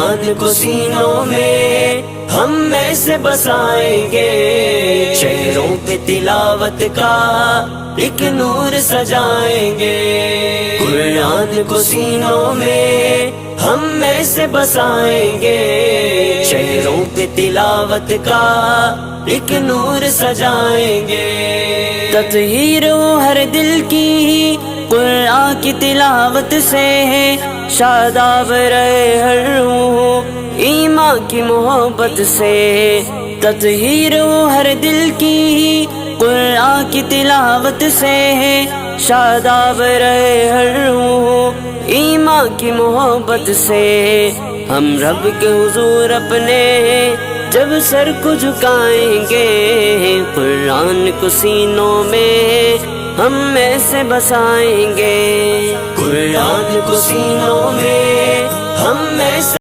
قرآن کو سینوں میں ہم میں سے بسائیں گے، چہروں پہ تلاوت کا ایک نور سجائیں گے۔ قرآن کو سینوں میں ہم میں سے بسائیں گے، چہروں پہ تلاوت کا ایک نور سجائیں گے۔ تطہیر وہ ہر دل کی قرآن کی تلاوت سے ہے، شاداب رہے ہر روح ایمان کی محبت سے۔ تطہیر وہ ہر دل کی قرآن کی تلاوت سے ہے، شاداب رہے ہر روح ایمان کی محبت سے۔ ہم رب کے حضور اپنے جب سر کو جھکائیں گے، قرآن کو سینوں میں ہم میں سے بسائیں گے۔ قرآن کو سینوں میں ہم میں سے